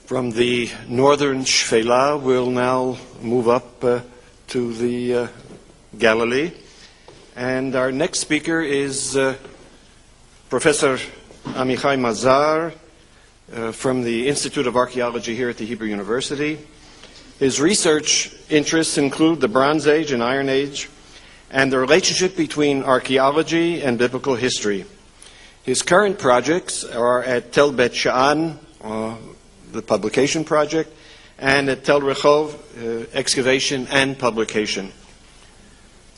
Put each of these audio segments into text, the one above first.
From the northern Shfela, we'll now move up to the Galilee. And our next speaker is Professor Amikhai Mazar from the Institute of Archaeology here at the Hebrew University. His research interests include the Bronze Age and Iron Age and the relationship between archaeology and biblical history. His current projects are at Tel Bet Sha'an, the publication project, and at Tel Rehov, excavation and publication.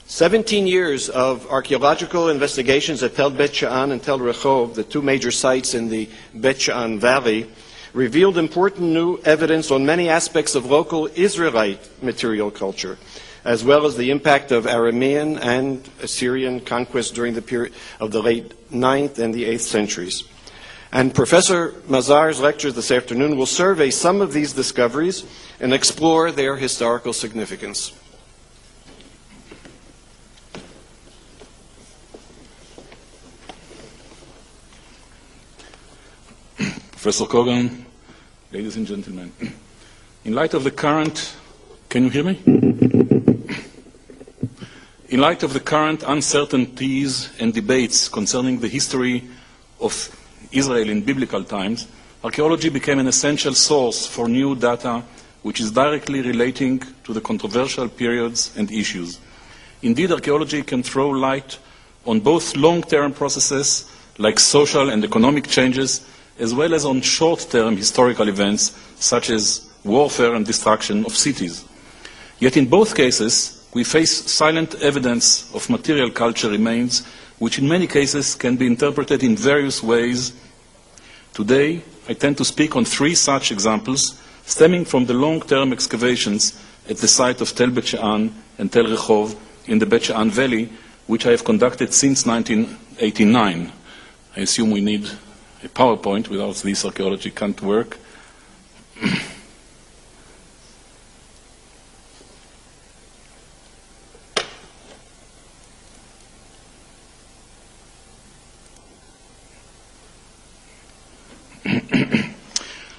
17 years of archaeological investigations at Tel Bet Sha'an and Tel Rehov, the two major sites in the Bet Sha'an Valley, revealed important new evidence on many aspects of local Israelite material culture, as well as the impact of Aramean and Assyrian conquest during the period of the late 9th and the 8th centuries. And Professor Mazar's lectures this afternoon will survey some of these discoveries and explore their historical significance. Professor Kogan, ladies and gentlemen, in light of the current, can you hear me? In light of the current uncertainties and debates concerning the history of Israel in biblical times, archaeology became an essential source for new data which is directly relating to the controversial periods and issues. Indeed, archaeology can throw light on both long-term processes like social and economic changes, as well as on short-term historical events such as warfare and destruction of cities. Yet in both cases, we face silent evidence of material culture remains, which in many cases can be interpreted in various ways. Today, I tend to speak on three such examples, stemming from the long-term excavations at the site of Tel Bet Sha'an and Tel Rehov in the Bet Sha'an Valley, which I have conducted since 1989. I assume we need a PowerPoint. Without this, archaeology can't work.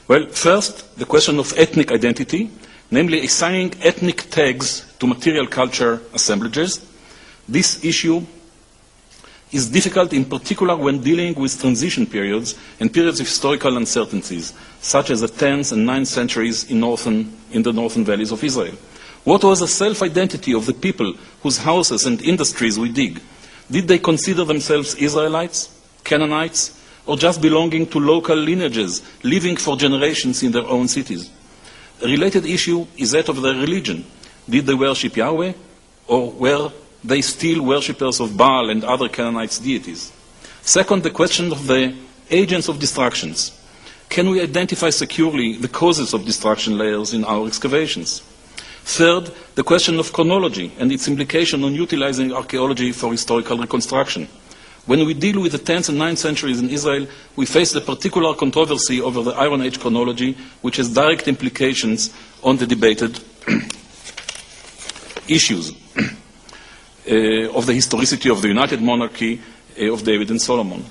Well, first, the question of ethnic identity, namely assigning ethnic tags to material culture assemblages. This issue is difficult in particular when dealing with transition periods and periods of historical uncertainties, such as the 10th and 9th centuries in the northern valleys of Israel. What was the self-identity of the people whose houses and industries we dig? Did they consider themselves Israelites, Canaanites, or just belonging to local lineages, living for generations in their own cities? A related issue is that of their religion. Did they worship Yahweh, or were they still worshippers of Baal and other Canaanite deities? Second, the question of the agents of destructions. Can we identify securely the causes of destruction layers in our excavations? Third, the question of chronology and its implication on utilizing archaeology for historical reconstruction. When we deal with the 10th and 9th centuries in Israel, we face the particular controversy over the Iron Age chronology, which has direct implications on the debated issues of the historicity of the United Monarchy of David and Solomon.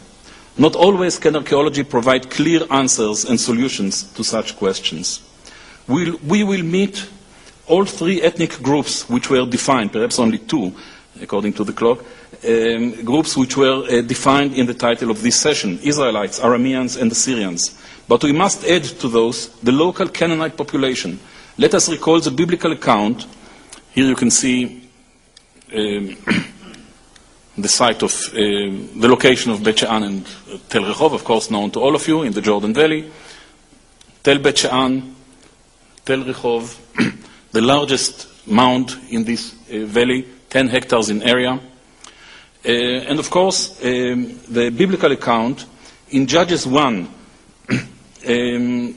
Not always can archaeology provide clear answers and solutions to such questions. We will meet all three ethnic groups which were defined, perhaps only two, according to the clock, groups which were defined in the title of this session, Israelites, Arameans, and Assyrians. But we must add to those the local Canaanite population. Let us recall the biblical account. Here you can see the site of the location of Bet Sha'an and Tel Rehov, of course known to all of you, in the Jordan Valley. Tel Bet Sha'an, Tel Rehov, the largest mound in this valley, 10 hectares in area. And of course, the biblical account in Judges 1,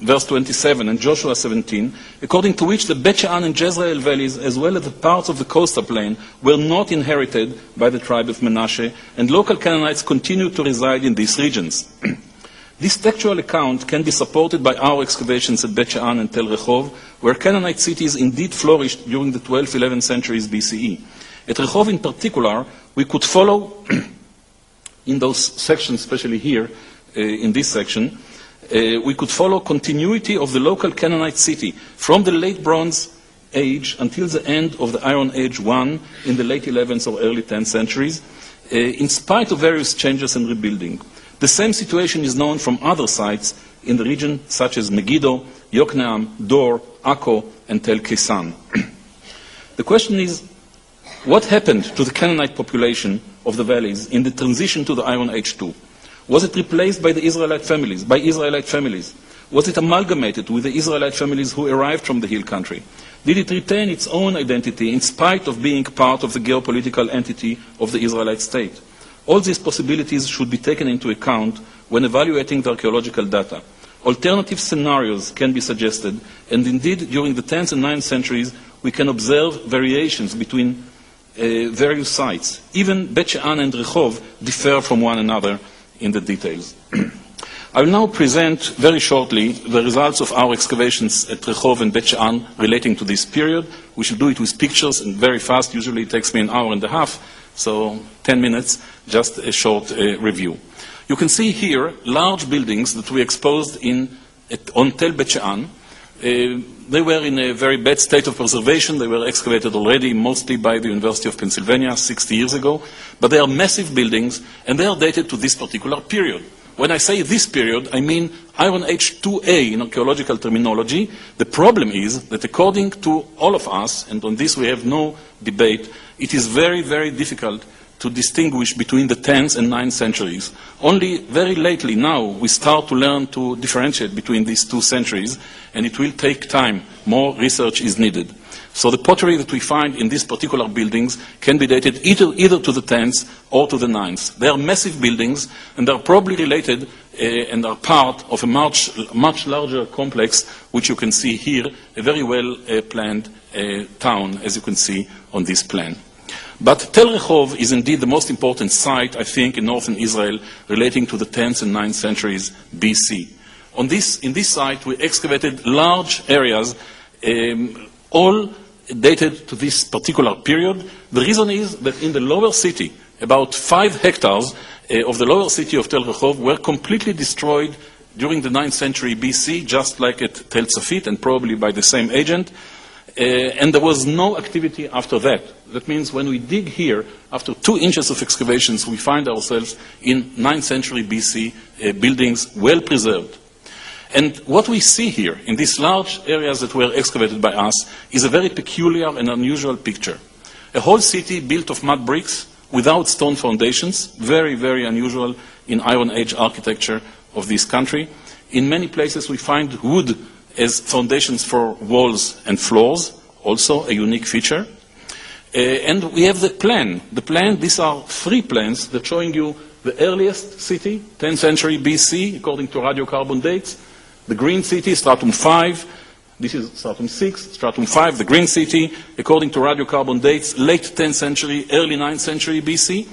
verse 27, and Joshua 17, according to which the Bet Sha'an and Jezreel valleys, as well as the parts of the coastal plain, were not inherited by the tribe of Manasseh, and local Canaanites continued to reside in these regions. This textual account can be supported by our excavations at Bet Sha'an and Tel Rehov, where Canaanite cities indeed flourished during the 12th, 11th centuries BCE. At Rehov in particular, we could follow in those sections, especially here in this section, we could follow continuity of the local Canaanite city from the late Bronze Age until the end of the Iron Age I in the late 11th or early 10th centuries, in spite of various changes and rebuilding. The same situation is known from other sites in the region, such as Megiddo, Yokneam, Dor, Akko, and Tel Kesan. The question is, what happened to the Canaanite population of the valleys in the transition to the Iron Age II? Was it replaced by the Israelite families, Was it amalgamated with the Israelite families who arrived from the hill country? Did it retain its own identity in spite of being part of the geopolitical entity of the Israelite state? All these possibilities should be taken into account when evaluating the archaeological data. Alternative scenarios can be suggested, and indeed during the 10th and 9th centuries we can observe variations between various sites. Even Bet She'an and Rehov differ from one another in the details. I will now present very shortly the results of our excavations at Rehov and Bet She'an relating to this period. We shall do it with pictures and very fast. Usually it takes me an hour and a half, so 10 minutes, just a short review. You can see here large buildings that we exposed on Tel Bet She'an. They were in a very bad state of preservation. They were excavated already, mostly by the University of Pennsylvania 60 years ago. But they are massive buildings, and they are dated to this particular period. When I say this period, I mean Iron Age 2A in archaeological terminology. The problem is that according to all of us, and on this we have no debate, it is very, very difficult to distinguish between the 10th and 9th centuries. Only very lately now we start to learn to differentiate between these two centuries, and it will take time. More research is needed. So the pottery that we find in these particular buildings can be dated either to the 10th or to the 9th. They are massive buildings, and they are probably related and are part of a much larger complex, which you can see here, a very well planned town, as you can see on this plan. But Tel Rehov is indeed the most important site, I think, in northern Israel relating to the 10th and 9th centuries BC. In this site, we excavated large areas, all dated to this particular period. The reason is that in the lower city, about 5 hectares of the lower city of Tel Rehov were completely destroyed during the 9th century BC, just like at Tel Tzafit, and probably by the same agent. And there was no activity after that. That means when we dig here, after 2 inches of excavations, we find ourselves in 9th century BC buildings well preserved. And what we see here in these large areas that were excavated by us is a very peculiar and unusual picture. A whole city built of mud bricks without stone foundations, very, very unusual in Iron Age architecture of this country. In many places we find wood as foundations for walls and floors, also a unique feature. And we have the plan. These are 3 plans that are showing you the earliest city, 10th century BC, according to radiocarbon dates. The green city, stratum 5. This is stratum 6, stratum 5, the green city, according to radiocarbon dates, late 10th century, early 9th century BC.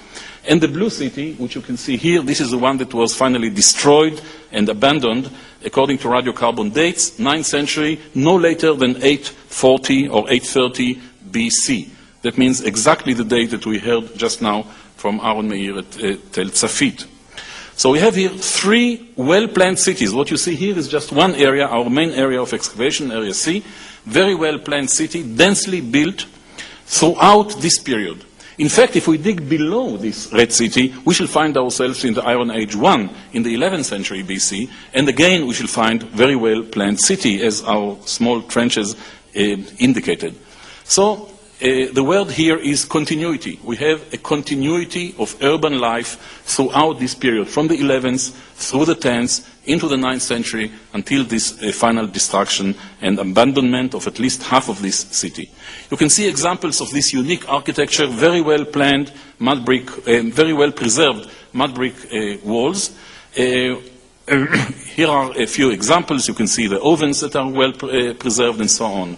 And the blue city, which you can see here, this is the one that was finally destroyed and abandoned, according to radiocarbon dates, 9th century, no later than 840 or 830 BC. That means exactly the date that we heard just now from Aaron Meir at Tel Tzafit. So we have here 3 well-planned cities. What you see here is just one area, our main area of excavation, Area C. Very well-planned city, densely built throughout this period. In fact, if we dig below this red city, we shall find ourselves in the Iron Age I, in the 11th century BC, and again we shall find very well-planned city, as our small trenches indicated. So the word here is continuity. We have a continuity of urban life throughout this period, from the 11th through the 10th, into the 9th century, until this final destruction and abandonment of at least half of this city. You can see examples of this unique architecture, very well planned mud brick, very well preserved mud brick walls. Here are a few examples. You can see the ovens that are well preserved and so on.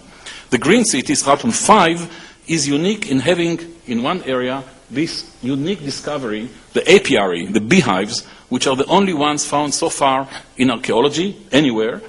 The green city, stratum 5, is unique in having in one area this unique discovery, the apiary, the beehives, which are the only ones found so far in archaeology anywhere.